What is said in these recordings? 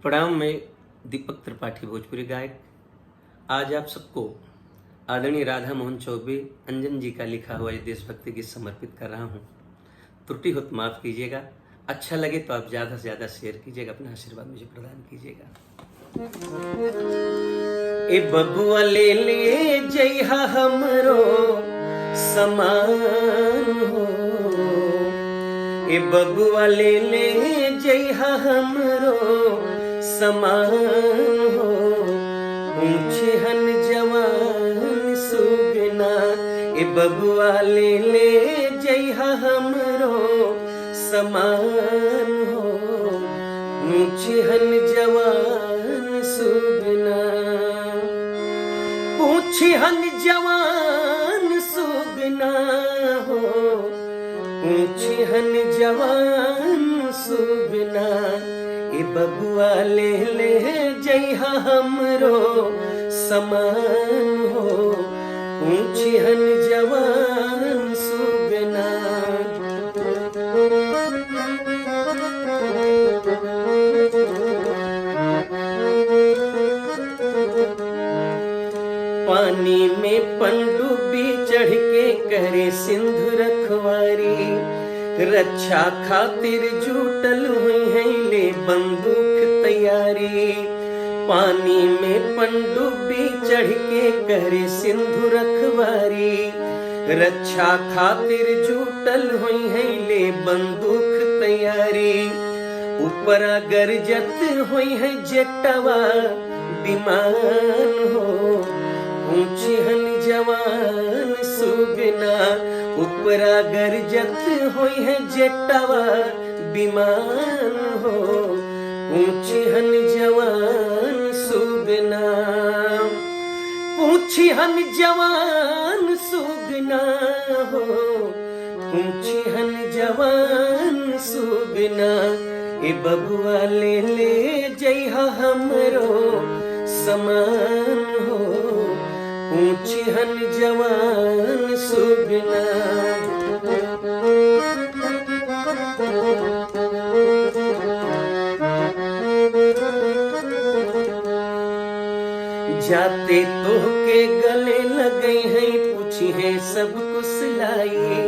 प्रणाम। मैं दीपक त्रिपाठी, भोजपुरी गायक। आज आप सबको आदरणीय राधा मोहन चौबे अंजन जी का लिखा हुआ ये देशभक्ति गीत समर्पित कर रहा हूँ। त्रुटि हो तो माफ़ कीजिएगा। अच्छा लगे तो आप ज़्यादा से ज़्यादा शेयर कीजिएगा, अपना आशीर्वाद मुझे प्रदान कीजिएगा। ए बबुआ ले ले जइहा हमरो समान हो, ए बबुआ ले ले जइहा हमरो समान हो। ऊंचे हन जवान सुगना, ए बबुआ ले ले जइहा हमरो समान हो। ऊंचे हन जवान सुगना, ऊंचे हन जवान सुगना हो। ऊंचे हन जवान सुगना, ए बबुआ ले ले जइहा हमरो समान हो। ऊंचे हन जवान सुगना। पानी में पनडुब्बी चढ़ के करे सिंधु रखवारी। रक्षा खातिर जुटल हुई है ले बंदूक तैयारी। पानी में पनडुब्बी चढ़ के करे सिंधु रखवारी। रक्षा खातिर जुटल हुई है ले बंदूक तैयारी। ऊपरा गरजत हुई है जेटवा विमान हो। ऊंची हन जवान सुगना, ऊपरा गरजत हुई है जेटवा विमान हो। ऊंची हन जवान सुगना, ऊंची हन जवान सुगना हो। ऊंची हन जवान सुगना, ए बबुआ ले ले जइहा हमरो समान हो। ऊंची हन जवान सुगना। जाते तोहके गले लगे हैं, पूछी है सब कुशलाई।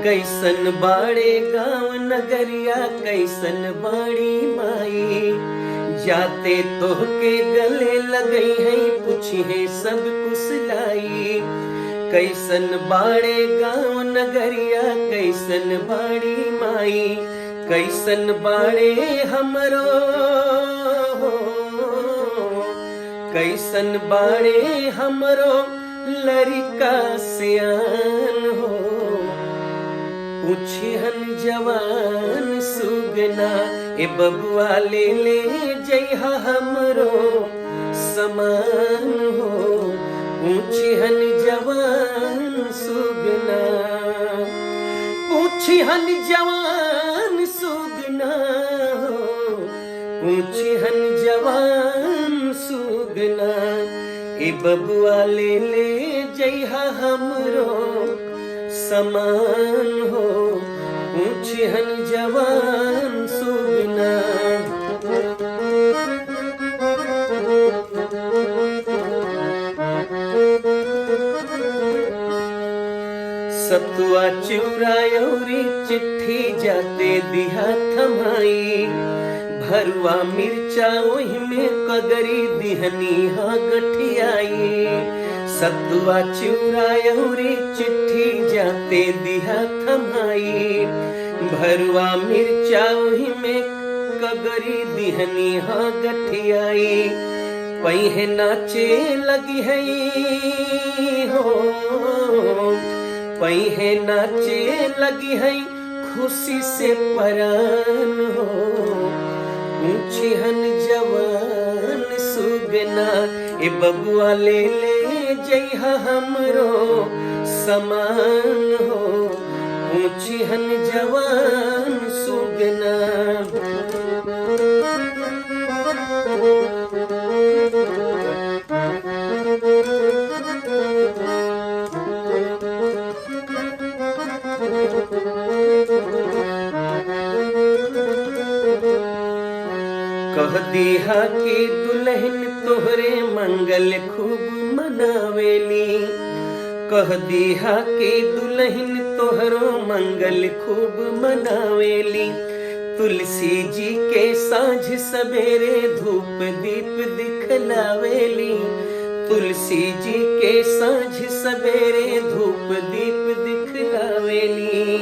कैसन बाड़े गाँव नगरिया, कैसन बाड़ी माई। जाते तोहके गले लगे हैं, पूछी है सब कुशलाई। कैसन बाड़े गाँव नगरिया, कैसन बाड़ी माई। कैसन बाड़े हमरो, कैसन बाड़े हमरो लड़का सियान हो। ऊंची हन जवान सुगना, ए बबुआ ले ले जइहा हमरो समान हो। ऊंची हन जवान सुगना, ऊंची हन जवान सुगना हो। ऊंची हन जवान सुगना, ए बबुआ ले ले जइहा हमरो समान हो। ऊंची हन जवान सुगना। सतुआ चुरायौरी चिट्ठी जाते दिहा थमाई। भरुआ मिर्चा ओहि में कगरी दिहनी हा गठियाई। सतुआ चुरायौरी चिट्ठी जाते दिहा थमाई। भरुआ मिर्चा ओहि में कगरी दिहनी हा गठियाई। पहिए नाचे लगी है हो, पहिए नाचे लगी है खुशी से परान हो। ऊंची हन जवान सुगना, ए बबुआ ले ले जइहा हमरो समान हो। ऊंची हन जवान सुगना। कह दिहा कि दुल्हन तोहरे मंगल खूब मनावेली, कह दिहा कि दुल्हन तोहरो मंगल खूब मनावेली। तुलसी जी के साँझ सवेरे धूप दीप दिखलावेली, तुलसी जी के साँझ सवेरे धूप दीप दिखलावेली।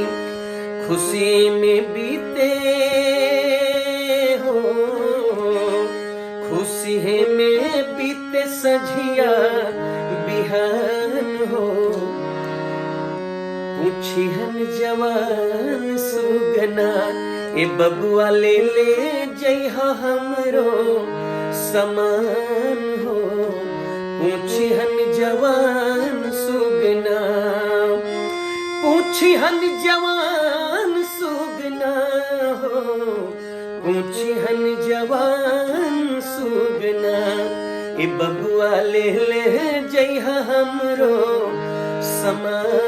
खुशी में बीते हो, खुशी में बीते सझिया बिहान हो। पूछिहन जवान सुगना ए बबुआ ले जइहा हमरो समान हो। पूछिहन जवान सुगना, पूछिहन जवान सुगना हो, पूछिहन जवान सुगना ए बबुआ ले जइहा हमरो समान